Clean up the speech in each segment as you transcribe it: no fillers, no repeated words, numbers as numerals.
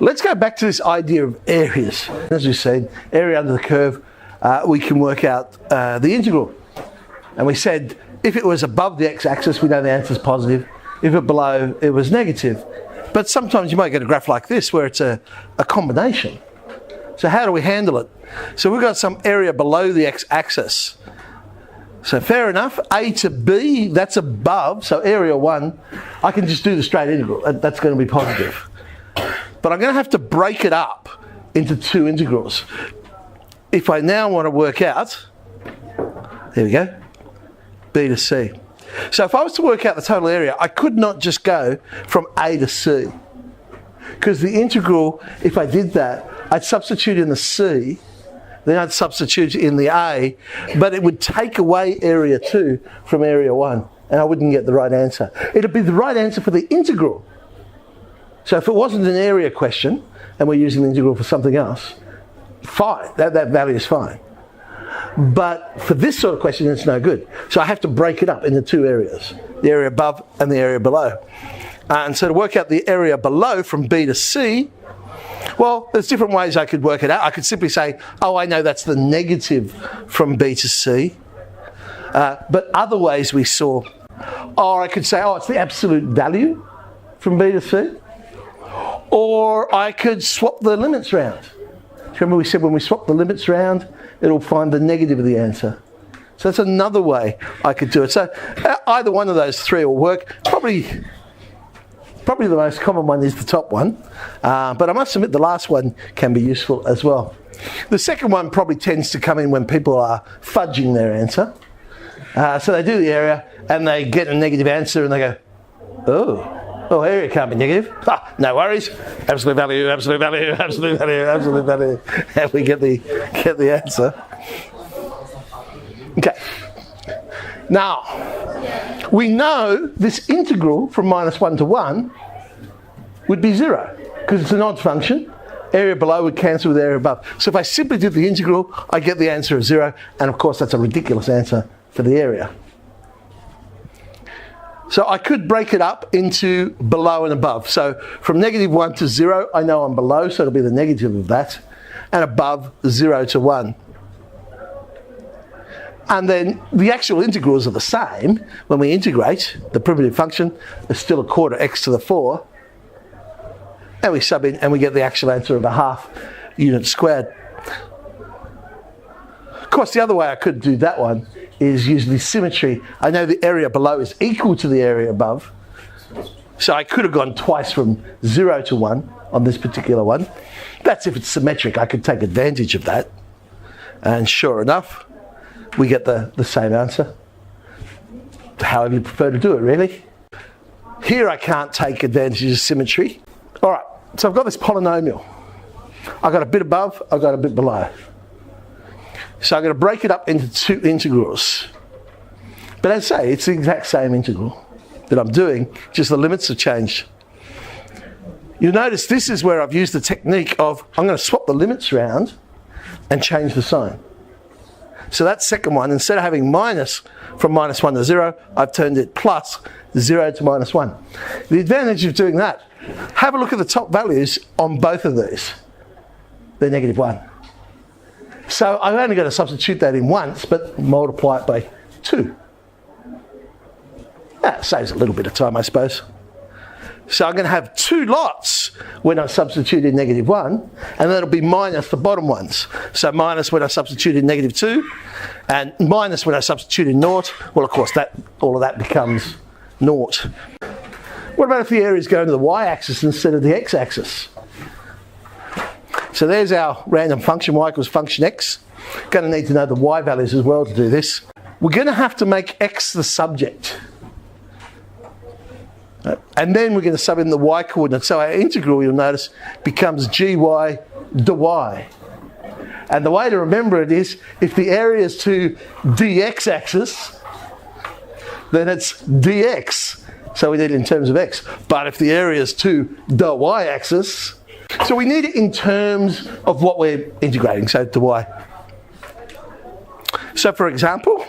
Let's go back to this idea of areas. As we said, area under the curve, we can work out the integral. And we said if it was above the x-axis, we know the answer is positive. If it below, it was negative. But sometimes you might get a graph like this where it's a combination. So how do we handle it? So we've got some area below the x-axis. So fair enough, A to B, that's above, so area 1, I can just do the straight integral. That's going to be positive. But I'm going to have to break it up into two integrals. If I now want to work out, there we go, B to C. So if I was to work out the total area, I could not just go from A to C. Because the integral, if I did that, I'd substitute in the C, then I'd substitute in the A, but it would take away area 2 from area 1, and I wouldn't get the right answer. It'd be the right answer for the integral. So if it wasn't an area question, and we're using the integral for something else, fine, that value is fine. But for this sort of question, it's no good. So I have to break it up into two areas, the area above and the area below. And so to work out the area below from B to C, well, there's different ways I could work it out. I could simply say, oh, I know that's the negative from B to C. But other ways we saw, or I could say, oh, it's the absolute value from B to C. Or I could swap the limits round. Remember we said when we swap the limits round, it'll find the negative of the answer. So that's another way I could do it. So either one of those three will work. Probably the most common one is the top one, but I must admit the last one can be useful as well. The second one probably tends to come in when people are fudging their answer. So they do the area and they get a negative answer and they go, oh, area can't be negative. No worries. Absolute value, absolute value, absolute value, absolute value. And we get the answer. Okay. Now, we know this integral from -1 to 1 would be 0, because it's an odd function. Area below would cancel with area above. So if I simply do the integral, I get the answer of 0, and of course that's a ridiculous answer for the area. So I could break it up into below and above. So from -1 to 0, I know I'm below, so it'll be the negative of that, and above 0 to 1. And then the actual integrals are the same. When we integrate, the primitive function is still a quarter x to the 4. And we sub in and we get the actual answer of a half unit squared. Of course, the other way I could do that one is use the symmetry. I know the area below is equal to the area above. So I could have gone twice from 0 to 1 on this particular one. That's if it's symmetric. I could take advantage of that. And sure enough, we get the same answer. However you prefer to do it, really. Here I can't take advantage of symmetry. All right, so I've got this polynomial. I've got a bit above, I've got a bit below. So I'm going to break it up into two integrals. But as I say, it's the exact same integral that I'm doing, just the limits have changed. You'll notice this is where I've used the technique of, I'm going to swap the limits around and change the sign. So that second one, instead of having minus from -1 to 0, I've turned it plus 0 to -1. The advantage of doing that, have a look at the top values on both of these. They're -1. So I'm only going to substitute that in once, but multiply it by 2. That saves a little bit of time, I suppose. So I'm going to have two lots when I substitute in -1, and then it'll be minus the bottom ones. So minus when I substitute in -2, and minus when I substitute in 0. Well, of course, all of that becomes 0. What about if the area is going to the y-axis instead of the x-axis? So there's our random function, y equals function x. Going to need to know the y values as well to do this. We're going to have to make x the subject. And then we're going to sub in the y coordinate. So our integral, you'll notice, becomes gy dy. And the way to remember it is, if the area is to the x-axis, then it's dx. So we need it in terms of x. But if the area is to the y-axis, so we need it in terms of what we're integrating, so to y. So for example,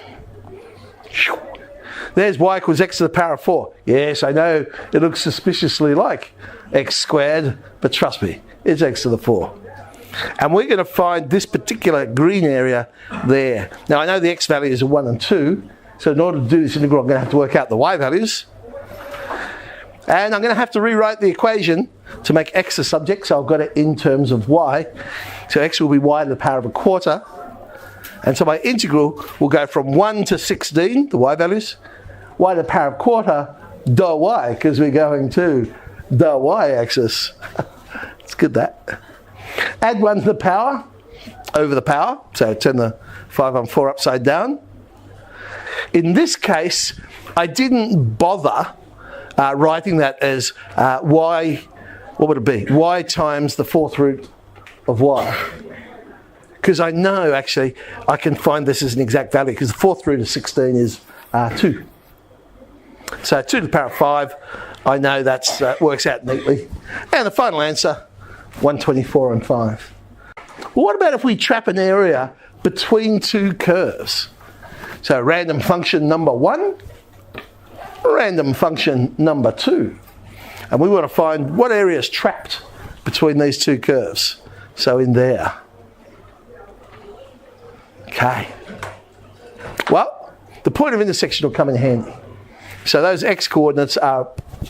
there's y equals x to the power of 4. Yes, I know it looks suspiciously like x squared, but trust me, it's x to the 4. And we're going to find this particular green area there. Now I know the x values are 1 and 2, so in order to do this integral I'm going to have to work out the y values. And I'm going to have to rewrite the equation to make x the subject, so I've got it in terms of y. So x will be y to the power of a quarter. And so my integral will go from 1 to 16, the y values, y to the power of a quarter, dou y, because we're going to the y-axis. It's good, that. Add 1 to the power over the power, so turn the 5 on 4 upside down. In this case, I didn't bother writing that as y, what would it be? Y times the 4th root of y. Because I know, actually, I can find this as an exact value, because the 4th root of 16 is 2. So 2 to the power of 5, I know that works out neatly. And the final answer, 124 and 5. Well, what about if we trap an area between two curves? So random function number 1, random function number 2. And we want to find what area is trapped between these two curves. So in there. Okay. Well, the point of intersection will come in handy. So those x coordinates are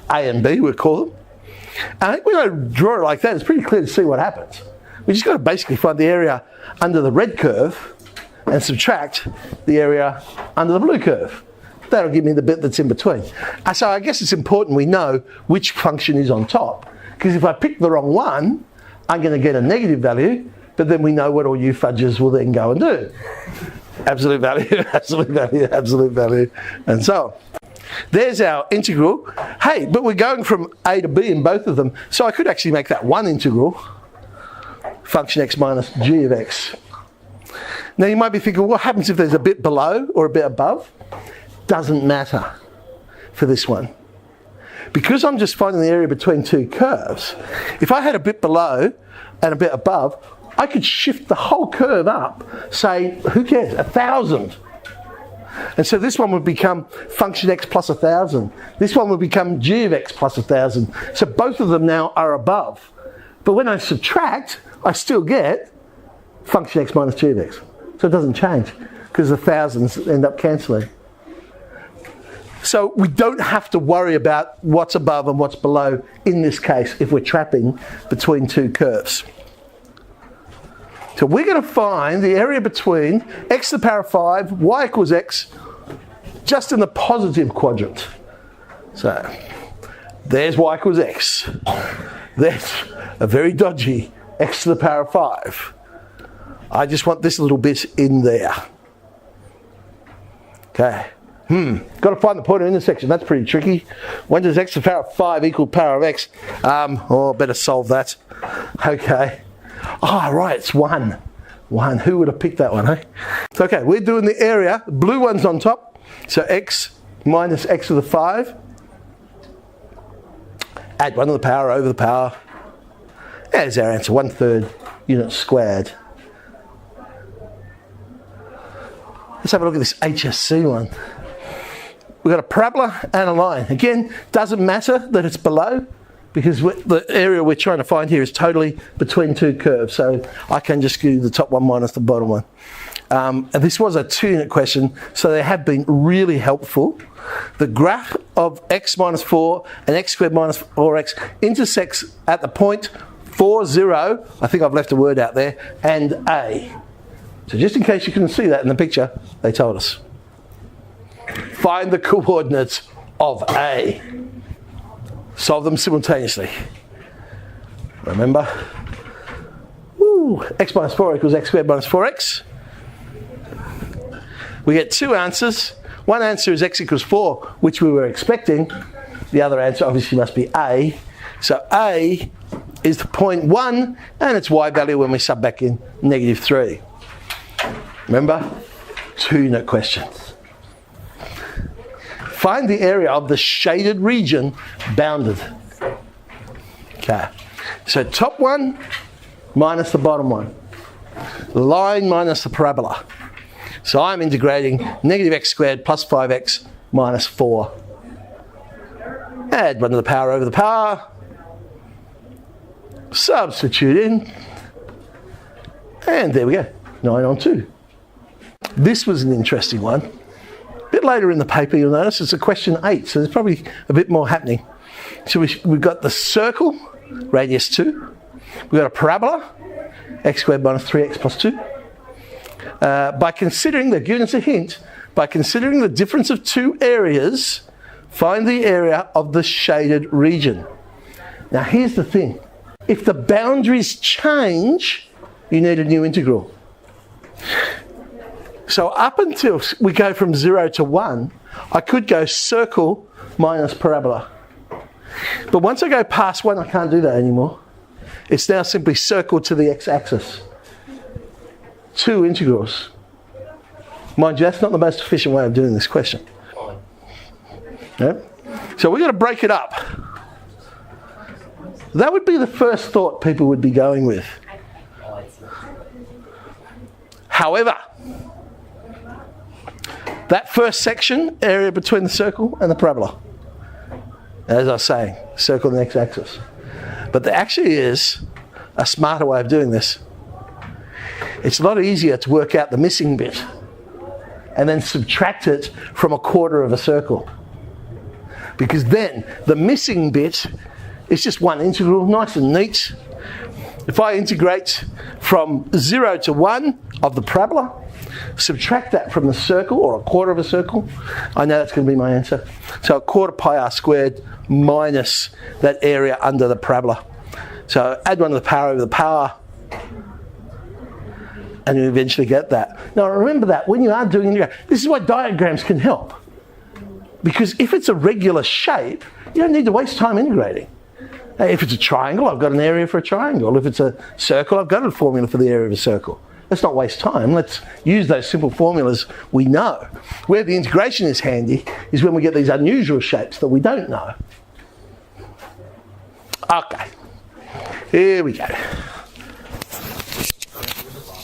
A and B, we'll call them. And when I draw it like that, it's pretty clear to see what happens. We just got to basically find the area under the red curve and subtract the area under the blue curve. That'll give me the bit that's in between. So I guess it's important we know which function is on top. Because if I pick the wrong one, I'm going to get a negative value, but then we know what all you fudges will then go and do. Absolute value, absolute value, absolute value, and so on. There's our integral. Hey, but we're going from a to b in both of them, so I could actually make that one integral, function x minus g of x. Now you might be thinking, what happens if there's a bit below or a bit above? Doesn't matter for this one. Because I'm just finding the area between two curves, if I had a bit below and a bit above, I could shift the whole curve up, say, who cares, 1,000. And so this one would become function x plus 1,000. This one would become g of x plus 1,000. So both of them now are above. But when I subtract, I still get function x minus g of x. So it doesn't change, because the thousands end up cancelling. So we don't have to worry about what's above and what's below in this case if we're trapping between two curves. So we're going to find the area between x to the power of 5, y equals x, just in the positive quadrant. So there's y equals x. There's a very dodgy x to the power of 5. I just want this little bit in there. Okay. Got to find the point of intersection. That's pretty tricky. When does x to the power of 5 equal power of x? Better solve that. Okay. Oh, right, it's 1. 1. Who would have picked that one, eh? So, okay, we're doing the area. The blue one's on top. So x minus x to the 5. Add 1 to the power over the power. There's our answer, 1/3 units squared. Let's have a look at this HSC one. We've got a parabola and a line. Again, doesn't matter that it's below, because the area we're trying to find here is totally between two curves. So I can just do the top one minus the bottom one. And this was a 2-unit question, so they have been really helpful. The graph of x minus 4 and x squared minus 4x intersects at the point 4, 0, I think I've left a word out there, and A. So just in case you couldn't see that in the picture, they told us. Find the coordinates of A. Solve them simultaneously. Remember? X minus 4 equals x squared minus 4x. We get two answers. One answer is x equals 4, which we were expecting. The other answer obviously must be A. So A is the point 1, and its y value when we sub back in, -3. Remember? 2-unit questions. Find the area of the shaded region bounded. Okay. So top one minus the bottom one. Line minus the parabola. So I'm integrating -x squared plus 5x minus 4. Add 1 to the power over the power. Substitute in. And there we go, 9 on 2. This was an interesting one. A bit later in the paper, you'll notice it's a question 8, so there's probably a bit more happening. So we've got the circle, radius 2. We've got a parabola, x squared minus 3x plus 2. By considering, they've given us a hint, by considering the difference of two areas, find the area of the shaded region. Now here's the thing. If the boundaries change, you need a new integral. So up until we go from 0 to 1, I could go circle minus parabola. But once I go past 1, I can't do that anymore. It's now simply circle to the x-axis. 2 integrals. Mind you, that's not the most efficient way of doing this question. Yeah? So we've got to break it up. That would be the first thought people would be going with. However, that first section, area between the circle and the parabola, as I was saying, circle the x-axis. But there actually is a smarter way of doing this. It's a lot easier to work out the missing bit and then subtract it from a quarter of a circle. Because then the missing bit is just one integral, nice and neat. If I integrate from 0 to 1 of the parabola, subtract that from the circle, or a quarter of a circle, I know that's going to be my answer. So a quarter pi r squared minus that area under the parabola. So add 1 to the power over the power, and you eventually get that. Now remember that when you are doing integration, this is why diagrams can help. Because if it's a regular shape, you don't need to waste time integrating. If it's a triangle, I've got an area for a triangle. If it's a circle, I've got a formula for the area of a circle. Let's not waste time. Let's use those simple formulas we know. Where the integration is handy is when we get these unusual shapes that we don't know. Okay, here we go.